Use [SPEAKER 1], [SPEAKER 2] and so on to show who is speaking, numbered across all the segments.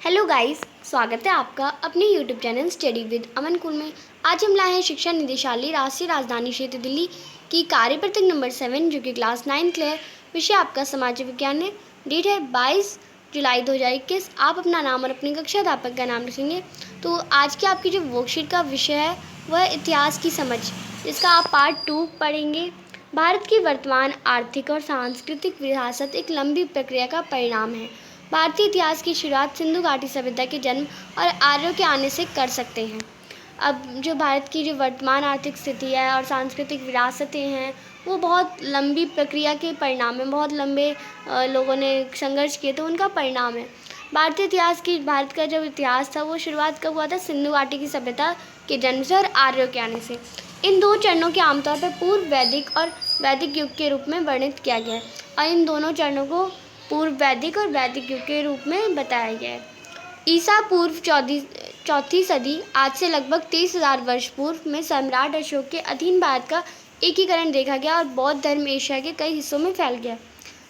[SPEAKER 1] Hello guys, स्वागत है आपका अपने यूट्यूब चैनल स्टडी विद अमन कुल में। आज हम लाए हैं शिक्षा निदेशालय राष्ट्रीय राजधानी क्षेत्र दिल्ली की कार्यपत्रक नंबर 7 जो कि क्लास 9 है। विषय आपका समाज विज्ञान है। डेट है 22 जुलाई 2021। आप अपना नाम और अपनी कक्षा अध्यापक का नाम लिखेंगे। तो आज की आपकी जो वर्कशीट का विषय है वह इतिहास की समझ, जिसका आप पार्ट 2 पढ़ेंगे। भारत की वर्तमान आर्थिक और सांस्कृतिक विरासत एक लंबी प्रक्रिया का परिणाम है। भारतीय इतिहास की शुरुआत सिंधु घाटी सभ्यता के जन्म और आर्यों के आने से कर सकते हैं। अब जो भारत की जो वर्तमान आर्थिक स्थिति है और सांस्कृतिक विरासतें हैं वो बहुत लंबी प्रक्रिया के परिणाम है। बहुत लंबे लोगों ने संघर्ष किए तो उनका परिणाम है। भारत का जो इतिहास था वो शुरुआत कब हुआ था? सिंधु घाटी की सभ्यता के जन्म से और आर्यों के आने से। इन दो चरणों के आमतौर पर पूर्व वैदिक और वैदिक युग के रूप में वर्णित किया गया है और इन दोनों चरणों को पूर्व वैदिक और वैदिक युग के रूप में बताया गया है। ईसा पूर्व चौथी सदी, आज से लगभग 23,000 वर्ष पूर्व में सम्राट अशोक के अधीन भारत का एकीकरण देखा गया और बौद्ध धर्म एशिया के कई हिस्सों में फैल गया।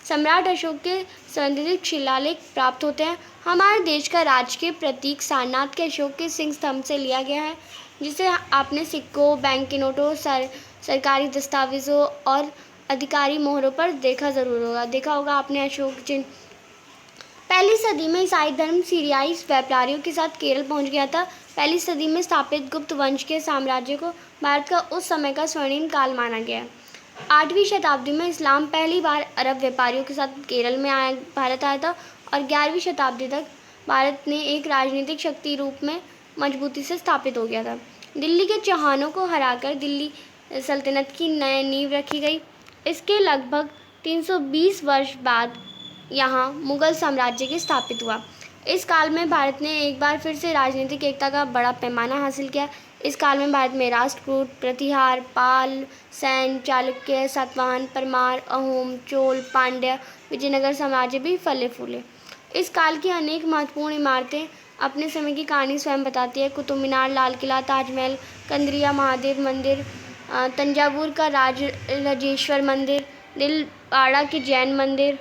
[SPEAKER 1] सम्राट अशोक के संबंधित शिलालेख प्राप्त होते हैं। हमारे देश का राजकीय प्रतीक सारनाथ के अशोक के सिंह स्तंभ से लिया गया है, जिसे आपने सिक्कों, बैंक के नोटों, सरकारी दस्तावेजों और अधिकारी मोहरों पर देखा होगा आपने अशोक चिन्ह। पहली सदी में ईसाई धर्म सीरियाई व्यापारियों के साथ केरल पहुंच गया था। पहली सदी में स्थापित गुप्त वंश के साम्राज्य को भारत का उस समय का स्वर्णिम काल माना गया है। 8वीं शताब्दी में इस्लाम पहली बार अरब व्यापारियों के साथ भारत आया था और 11वीं शताब्दी तक भारत ने एक राजनीतिक शक्ति रूप में मजबूती से स्थापित हो गया था। दिल्ली के चौहानों को हराकर दिल्ली सल्तनत की नई नींव रखी गई। इसके लगभग 320 वर्ष बाद यहाँ मुगल साम्राज्य के स्थापित हुआ। इस काल में भारत ने एक बार फिर से राजनीतिक एकता का बड़ा पैमाना हासिल किया। इस काल में भारत में राष्ट्रकूट, प्रतिहार, पाल, सैन, चालुक्य, सातवाहन, परमार, अहोम, चोल, पांड्य, विजयनगर साम्राज्य भी फले फूले। इस काल की अनेक महत्वपूर्ण इमारतें अपने समय की कहानी स्वयं बताती है। कुतुब मीनार, लाल किला, ताजमहल, कंदरिया महादेव मंदिर, तंजावुर का राजराजेश्वर मंदिर, दिलवाड़ा के जैन मंदिर,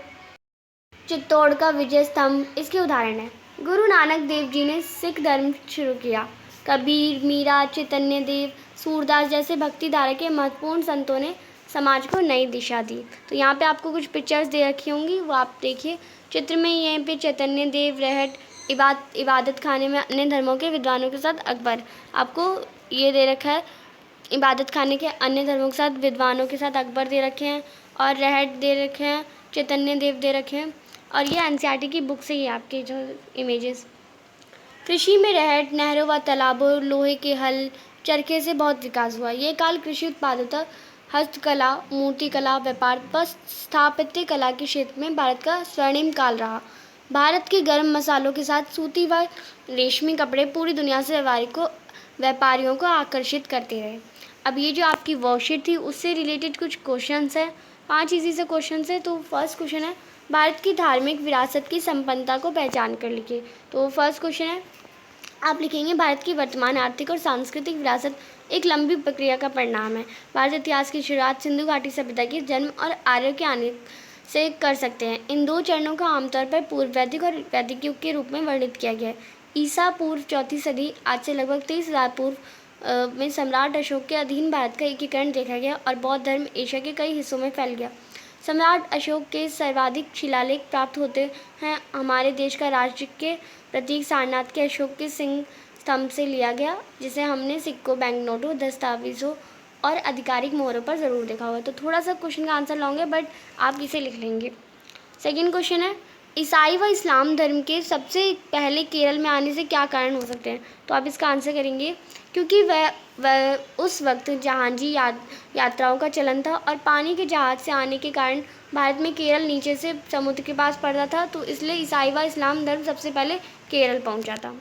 [SPEAKER 1] चित्तौड़ का विजय स्तंभ इसके उदाहरण हैं। गुरु नानक देव जी ने सिख धर्म शुरू किया। कबीर, मीरा, चैतन्य देव, सूरदास जैसे भक्ति धारा के महत्वपूर्ण संतों ने समाज को नई दिशा दी। तो यहाँ पे आपको कुछ पिक्चर्स दे रखी होंगी, वो आप देखिए। चित्र में यहाँ पे चैतन्य देव, रहट, इबादत खाने में अन्य धर्मों के विद्वानों के साथ अकबर, आपको ये दे रखा है। इबादत खाने के अन्य धर्मों के साथ विद्वानों के साथ अकबर दे रखे हैं और रहट दे रखे हैं, चैतन्य देव दे रखे हैं। और ये एनसीईआरटी की बुक से ही आपके जो इमेजेस। कृषि में रहट, नहरों व तालाबों, लोहे के हल, चरखे से बहुत विकास हुआ। ये काल कृषि उत्पादकता, हस्तकला, मूर्तिकला, व्यापार व स्थापत्य कला के क्षेत्र में भारत का स्वर्णिम काल रहा। भारत के गर्म मसालों के साथ सूती व रेशमी कपड़े पूरी दुनिया से व्यापारियों को आकर्षित करते रहे। अब ये जो आपकी वर्कशीट थी उससे रिलेटेड कुछ क्वेश्चंस है। 5 इजी से क्वेश्चंस है। तो फर्स्ट क्वेश्चन है, भारत की धार्मिक विरासत की संपन्नता को पहचान कर लिखिए। तो फर्स्ट क्वेश्चन है, आप लिखेंगे भारत की वर्तमान आर्थिक और सांस्कृतिक विरासत एक लंबी प्रक्रिया का परिणाम है। भारत इतिहास की शुरुआत सिंधु घाटी सभ्यता के जन्म और आर्यों के आने से कर सकते हैं। इन दो चरणों का आमतौर पर पूर्व वैदिक और वैदिक युग के रूप में वर्णित किया गया है। ईसा पूर्व चौथी सदी, आज से लगभग 23,000 पूर्व में सम्राट अशोक के अधीन भारत का एकीकरण देखा गया और बौद्ध धर्म एशिया के कई हिस्सों में फैल गया। सम्राट अशोक के सर्वाधिक शिलालेख प्राप्त होते हैं। हमारे देश का राज्य के प्रतीक सारनाथ के अशोक के सिंह स्तंभ से लिया गया, जिसे हमने सिक्कों, बैंक नोटों, दस्तावेजों और आधिकारिक मोहरों पर ज़रूर देखा होगा। तो थोड़ा सा क्वेश्चन का आंसर लाऊंगे बट आप इसे लिख लेंगे। सेकेंड क्वेश्चन है, ईसाई व इस्लाम धर्म के सबसे पहले केरल में आने से क्या कारण हो सकते हैं? तो आप इसका आंसर करेंगे क्योंकि वह उस वक्त जहाज़ी यात्राओं का चलन था और पानी के जहाज़ से आने के कारण भारत में केरल नीचे से समुद्र के पास पड़ता था, तो इसलिए ईसाई व इस्लाम धर्म सबसे पहले केरल पहुंचा था।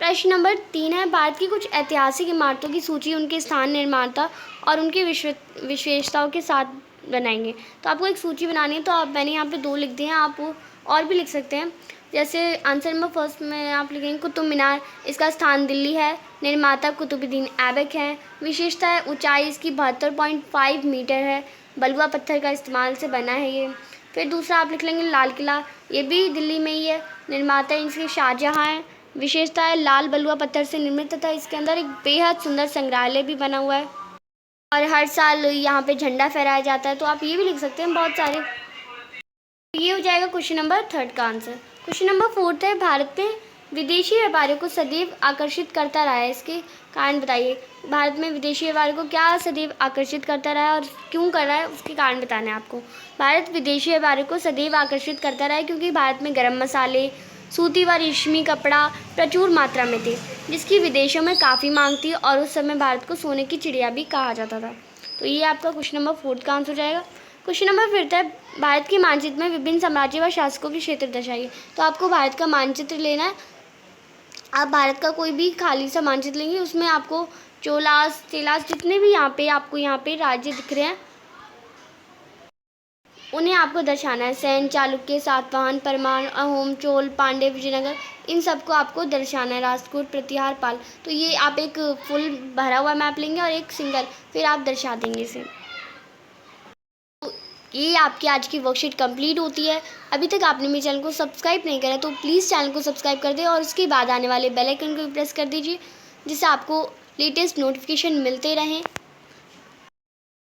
[SPEAKER 1] प्रश्न नंबर 3 है, भारत की कुछ ऐतिहासिक इमारतों की सूची उनके स्थान, निर्माता और उनकी विशेषताओं के साथ बनाएंगे। तो आपको एक सूची बनानी है। तो मैंने यहाँ पे 2 लिख दिए हैं, आप और भी लिख सकते हैं। जैसे आंसर नंबर फर्स्ट में आप लिखेंगे कुतुब मीनार, इसका स्थान दिल्ली है, निर्माता कुतुबुद्दीन ऐबक है, विशेषता है ऊंचाई इसकी 72.5 मीटर है, बलुआ पत्थर का इस्तेमाल से बना है ये। फिर दूसरा आप लिख लेंगे लाल किला, ये भी दिल्ली में ही है। निर्माता इसके शाहजहाँ है। विशेषता है लाल बलुआ पत्थर से निर्मित तथा इसके अंदर एक बेहद सुंदर संग्रहालय भी बना हुआ है और हर साल यहाँ पे झंडा फहराया जाता है। तो आप ये भी लिख सकते हैं बहुत सारे। ये हो जाएगा क्वेश्चन नंबर 3 का आंसर। क्वेश्चन नंबर 4 है, भारत में विदेशी व्यापारियों को सदैव आकर्षित करता रहा है, इसके कारण बताइए। भारत में विदेशी व्यापारियों को क्या सदैव आकर्षित करता रहा है और क्यों कर रहा है, उसके कारण बताना है आपको। भारत विदेशी व्यापारियों को सदैव आकर्षित करता रहा है क्योंकि भारत में गर्म मसाले, सूती व रेशमी कपड़ा प्रचुर मात्रा में थे, जिसकी विदेशों में काफ़ी मांग थी और उस समय भारत को सोने की चिड़िया भी कहा जाता था। तो ये आपका क्वेश्चन नंबर 4 का आंसर हो जाएगा। क्वेश्चन नंबर 5 है, भारत के मानचित्र में विभिन्न साम्राज्य व शासकों के क्षेत्र दर्शाइए। तो आपको भारत का मानचित्र लेना है। आप भारत का कोई भी खाली सा मानचित्र लेंगे, उसमें आपको चोलास, चेलास, जितने भी आपको यहाँ पे राज्य दिख रहे हैं, उन्हें आपको दर्शाना है। सैन, चालुक्य, सातवाहन, परमार, अहोम, चोल, पांड्य, विजयनगर, इन सबको आपको दर्शाना है। राष्ट्रकूट, प्रतिहार, पाल। तो ये आप एक फुल भरा हुआ मैप लेंगे और एक सिंगल, फिर आप दर्शा देंगे इसे। ये आपकी आज की वर्कशीट कंप्लीट होती है। अभी तक आपने मेरे चैनल को सब्सक्राइब नहीं करा तो प्लीज़ चैनल को सब्सक्राइब कर दें और उसके बाद आने वाले बेल आइकन को भी प्रेस कर दीजिए, जिससे आपको लेटेस्ट नोटिफिकेशन मिलते रहें।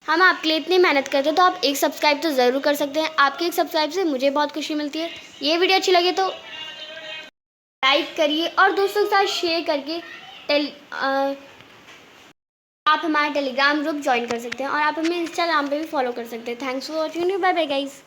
[SPEAKER 1] हम आपके लिए इतनी मेहनत करते हैं तो आप एक सब्सक्राइब तो ज़रूर कर सकते हैं। आपके एक सब्सक्राइब से मुझे बहुत खुशी मिलती है। ये वीडियो अच्छी लगे तो लाइक करिए और दोस्तों के साथ शेयर करके आप हमारे टेलीग्राम ग्रुप ज्वाइन कर सकते हैं और आप हमें इंस्टाग्राम पे भी फॉलो कर सकते हैं। Thanks for watching. Bye bye guys.